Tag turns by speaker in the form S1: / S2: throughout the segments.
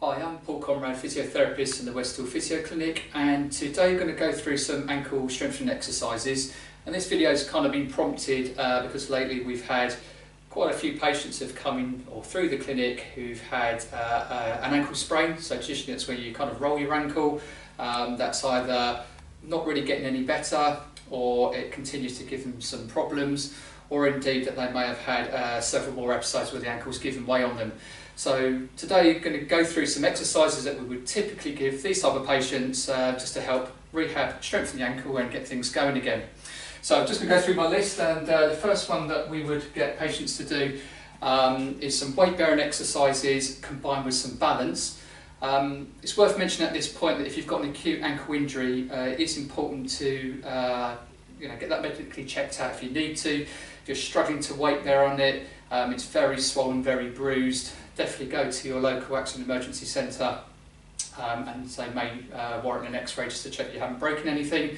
S1: Hi, I'm Paul Conrad, physiotherapist in the Westhill Physio Clinic, and today we're going to go through some ankle strengthening exercises. And this video has kind of been prompted because lately we've had quite a few patients who've come in or through the clinic who've had an ankle sprain. So traditionally that's where you kind of roll your ankle. That's either not really getting any better, or it continues to give them some problems, or indeed that they may have had several more episodes where the ankle's given way on them. So today we're going to go through some exercises that we would typically give these type of patients just to help rehab, strengthen the ankle and get things going again. So I'm just going to go through my list, and the first one that we would get patients to do is some weight bearing exercises combined with some balance. It's worth mentioning at this point that if you've got an acute ankle injury, it's important to get that medically checked out if you need to. If you're struggling to weight bear on it, it's very swollen, very bruised, definitely go to your local accident emergency centre, and they may warrant an x-ray just to check you haven't broken anything.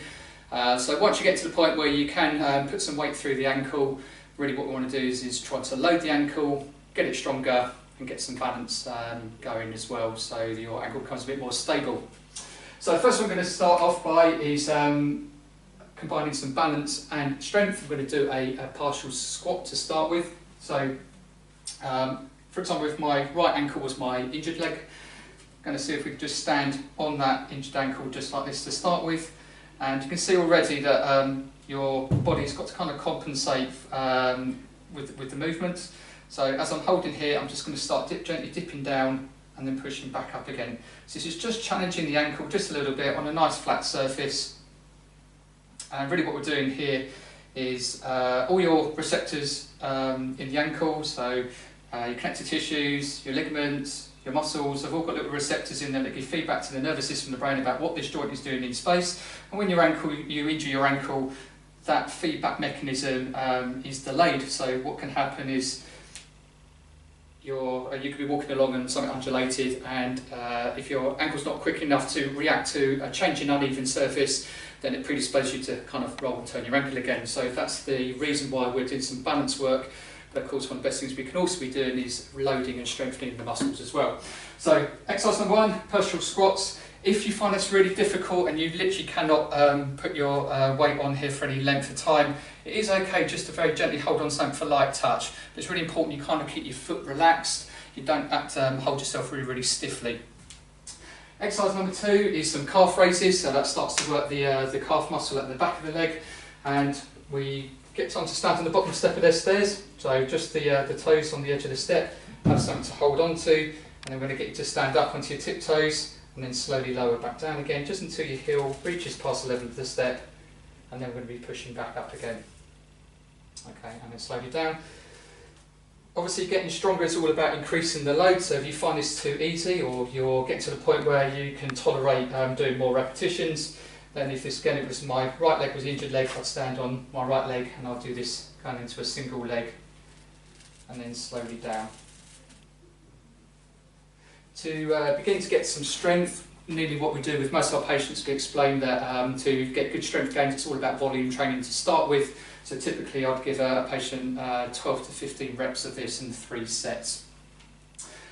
S1: So once you get to the point where you can put some weight through the ankle, really what we want to do is try to load the ankle, get it stronger and get some balance going as well, so your ankle becomes a bit more stable. So the first one I'm going to start off by is combining some balance and strength. We're going to do a partial squat to start with. So for example, if my right ankle was my injured leg, I'm going to see if we can just stand on that injured ankle just like this to start with. And you can see already that your body's got to kind of compensate with the movements. So as I'm holding here, I'm just going to start gently dipping down and then pushing back up again. So this is just challenging the ankle just a little bit on a nice flat surface. And really what we're doing here is all your receptors in the ankle, so your connective tissues, your ligaments, your muscles, have all got little receptors in there that give feedback to the nervous system in the brain about what this joint is doing in space. And when you injure your ankle, that feedback mechanism is delayed. So what can happen is you could be walking along and something undulated, and if your ankle's not quick enough to react to a change in uneven surface, then it predisposes you to kind of roll and turn your ankle again. So that's the reason why we're doing some balance work. But of course, one of the best things we can also be doing is loading and strengthening the muscles as well. So exercise number one, partial squats. If you find this really difficult and you literally cannot put your weight on here for any length of time, it is okay just to very gently hold on something for light touch. But it's really important you kind of keep your foot relaxed. You don't have to hold yourself really, really stiffly. Exercise number two is some calf raises. So that starts to work the calf muscle at the back of the leg, and we get someone to stand on the bottom step of their stairs. So just the toes on the edge of the step, have something to hold on to, and then we're going to get you to stand up onto your tiptoes and then slowly lower back down again, just until your heel reaches past the level of the step, and then we're going to be pushing back up again. Okay, and then slowly down. Obviously getting stronger is all about increasing the load, so if you find this too easy or you're getting to the point where you can tolerate doing more repetitions, then if this, again, it was my right leg was the injured leg, I'd stand on my right leg and I'll do this going into a single leg and then slowly down. To begin to get some strength, nearly what we do with most of our patients, we explain that to get good strength gains, it's all about volume training to start with. So typically I'd give a patient 12 to 15 reps of this in 3 sets.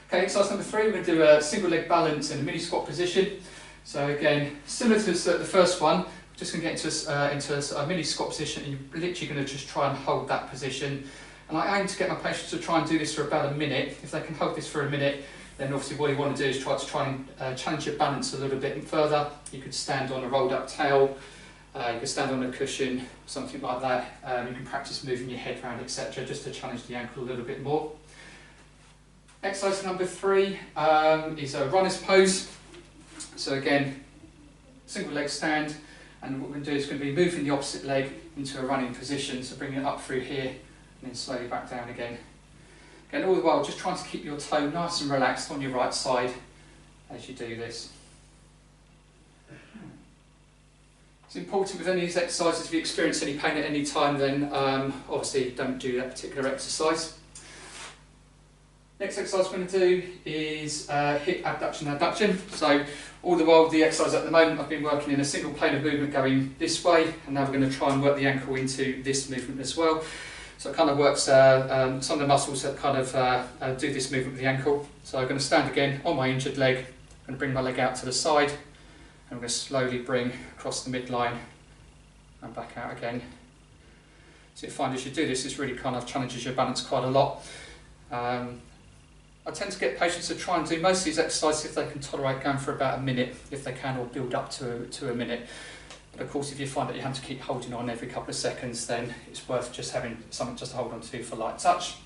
S1: Okay, exercise number three, we're going to do a single leg balance in a mini squat position. So again, similar to the first one, we're just going to get into a mini squat position, and you're literally going to just try and hold that position. And I aim to get my patients to try and do this for about a minute. If they can hold this for a minute, then obviously what you want to do is try and challenge your balance a little bit further. You could stand on a rolled up tail, you could stand on a cushion, something like that. You can practice moving your head around, etc., just to challenge the ankle a little bit more. Exercise number three is a runner's pose. So again, single leg stand, and what we're going to do is going to be moving the opposite leg into a running position, so bringing it up through here and then slowly back down again. Again, all the while just trying to keep your toe nice and relaxed on your right side as you do this. It's important with any of these exercises, if you experience any pain at any time, then obviously don't do that particular exercise. Next exercise we're going to do is hip abduction and adduction. So all the while the exercise at the moment, I've been working in a single plane of movement going this way, and now we're going to try and work the ankle into this movement as well. So it kind of works some of the muscles that kind of do this movement with the ankle. So I'm going to stand again on my injured leg. I'm going to bring my leg out to the side, and I'm going to slowly bring across the midline and back out again. So you find as you do this, this really kind of challenges your balance quite a lot. I tend to get patients to try and do most of these exercises if they can tolerate going for about a minute, if they can, or build up to a minute. But of course, if you find that you have to keep holding on every couple of seconds, then it's worth just having something just to hold on to for light touch.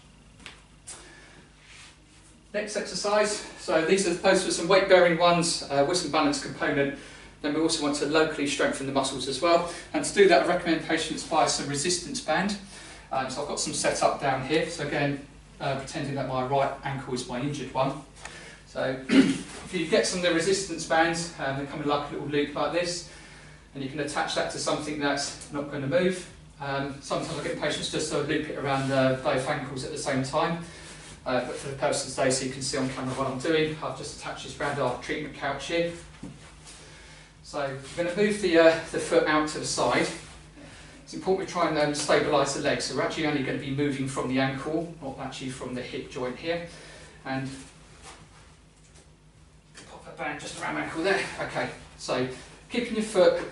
S1: Next exercise, so these are those are some weight-bearing ones with some balance component. Then we also want to locally strengthen the muscles as well. And to do that, I recommend patients buy some resistance band. So I've got some set up down here. So again, pretending that my right ankle is my injured one. So if you get some of the resistance bands, they come in like a little loop like this, and you can attach that to something that's not going to move. Sometimes I get patients just to loop it around both ankles at the same time. But for the purpose of today, so you can see on camera what I'm doing, I've just attached this around our treatment couch here. So we're going to move the foot out to the side. It's important we try and stabilise the leg, so we're actually only going to be moving from the ankle, not actually from the hip joint here. And pop that band just around my ankle there. Okay, so keeping your foot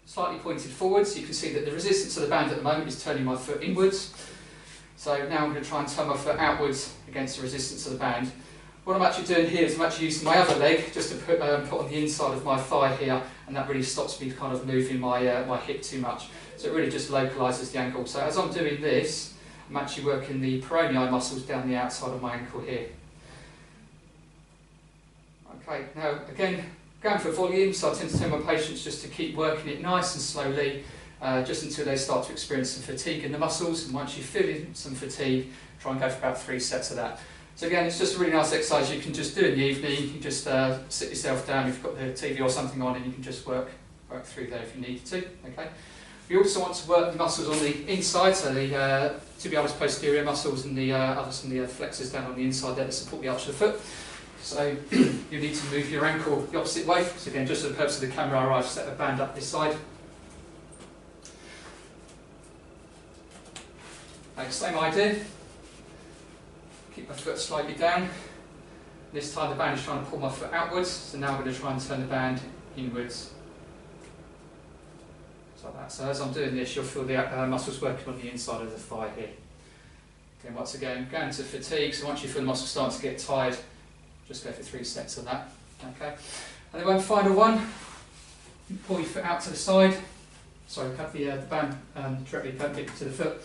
S1: slightly pointed forwards, you can see that the resistance of the band at the moment is turning my foot inwards. So now I'm going to try and turn my foot outwards against the resistance of the band. What I'm actually doing here is I'm actually using my other leg just to put on the inside of my thigh here, and that really stops me kind of moving my, my hip too much. So it really just localises the ankle. So as I'm doing this, I'm actually working the peronei muscles down the outside of my ankle here. Okay, now again, going for volume, so I tend to tell my patients just to keep working it nice and slowly, just until they start to experience some fatigue in the muscles. And once you feel some fatigue, try and go for about 3 sets of that. So again, it's just a really nice exercise you can just do in the evening. You can just sit yourself down if you've got the TV or something on, and you can just work through there if you need to. Okay. We also want to work the muscles on the inside, so the tibialis posterior muscles and some of the flexors down on the inside there to support the arch of the foot. So you need to move your ankle the opposite way. So again, just for the purpose of the camera, I've set a band up this side. Okay, same idea. Keep my foot slightly down. This time the band is trying to pull my foot outwards, so now I'm going to try and turn the band inwards. Just like that. So as I'm doing this, you'll feel the muscles working on the inside of the thigh here. Again, once again, going to fatigue, so once you feel the muscles starting to get tired, just go for 3 sets of that. Okay. And then one final one, pull your foot out to the side. Sorry, cut the band directly perpendicular to the foot.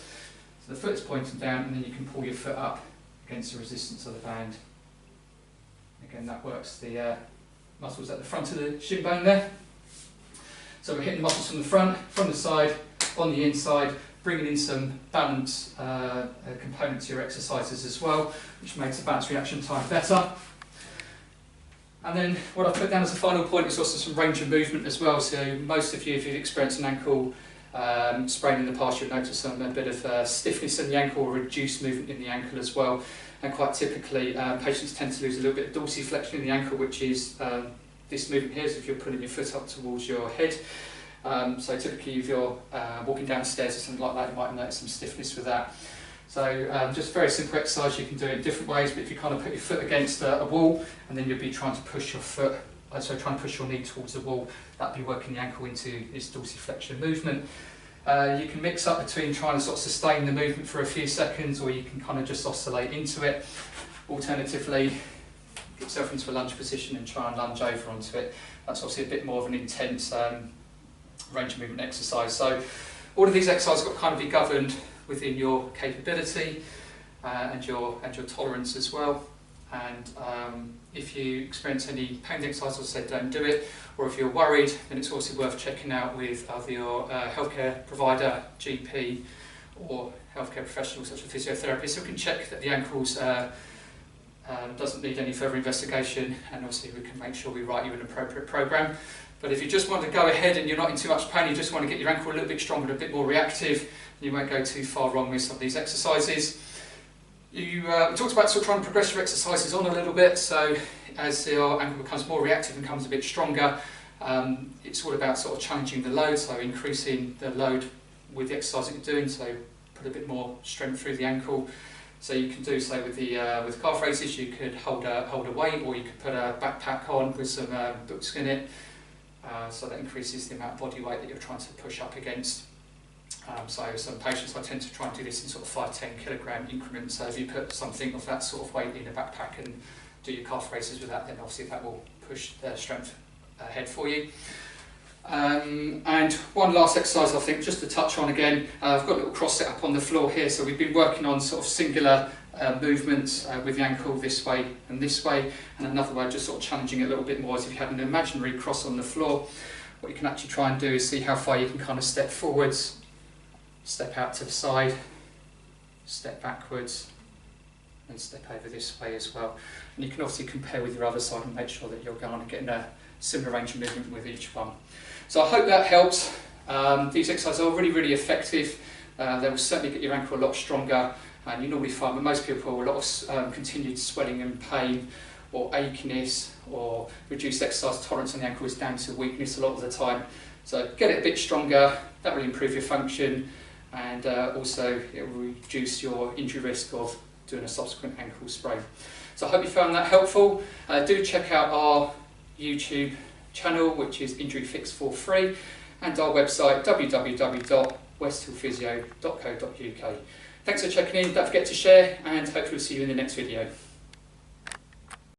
S1: So the foot's pointing down, and then you can pull your foot up against the resistance of the band. Again, that works the muscles at the front of the shin bone there. So we're hitting the muscles from the front, from the side, on the inside, bringing in some balance component to your exercises as well, which makes the balance reaction time better. And then what I've put down as a final point is also some range of movement as well. So most of you, if you've experienced an ankle sprain in the past, you'll notice a bit of stiffness in the ankle or reduced movement in the ankle as well. And quite typically, patients tend to lose a little bit of dorsiflexion in the ankle, which is this movement here, so if you're pulling your foot up towards your head. So typically if you're walking down the stairs or something like that, you might notice some stiffness with that. So just a very simple exercise, you can do it in different ways, but if you kind of put your foot against a wall, and then you'll be trying to push your foot, so trying to push your knee towards the wall, that'll be working the ankle into this dorsiflexion movement. You can mix up between trying to sort of sustain the movement for a few seconds, or you can kind of just oscillate into it. Alternatively, get yourself into a lunge position and try and lunge over onto it. That's obviously a bit more of an intense range of movement exercise. So all of these exercises have got to kind of be governed within your capability and your tolerance as well. And if you experience any pain exercise, as I said, don't do it. Or if you're worried, then it's also worth checking out with either your healthcare provider, GP, or healthcare professionals such as physiotherapists, who can check that the ankles doesn't need any further investigation, and obviously we can make sure we write you an appropriate program. But if you just want to go ahead and you're not in too much pain, you just want to get your ankle a little bit stronger, a bit more reactive, you won't go too far wrong with some of these exercises. We talked about sort of trying to progress your exercises on a little bit, so as your ankle becomes more reactive and becomes a bit stronger, it's all about sort of challenging the load, so increasing the load with the exercise that you're doing, so put a bit more strength through the ankle. So you can do so with the calf raises. You could hold a weight, or you could put a backpack on with some books in it. So that increases the amount of body weight that you're trying to push up against. So some patients, I tend to try and do this in sort of 5-10 kilogram increments. So if you put something of that sort of weight in a backpack and do your calf raises with that, then obviously that will push the strength ahead for you. And one last exercise, I think, just to touch on again, I've got a little cross set up on the floor here. So we've been working on sort of singular movements with the ankle this way, and another way, just sort of challenging it a little bit more, is if you had an imaginary cross on the floor, what you can actually try and do is see how far you can kind of step forwards, step out to the side, step backwards, and step over this way as well. And you can obviously compare with your other side and make sure that you're going to get a similar range of movement with each one. So I hope that helps. These exercises are really, really effective. They will certainly get your ankle a lot stronger, and you normally find with most people a lot of continued swelling and pain or achiness or reduced exercise tolerance on the ankle is down to weakness a lot of the time. So get it a bit stronger, that will improve your function, and also it will reduce your injury risk of doing a subsequent ankle sprain. So I hope you found that helpful. Do check out our YouTube channel, which is Injury Fix for free, and our website www.westhillphysio.co.uk. Thanks for checking in, don't forget to share, and hopefully we'll see you in the next video.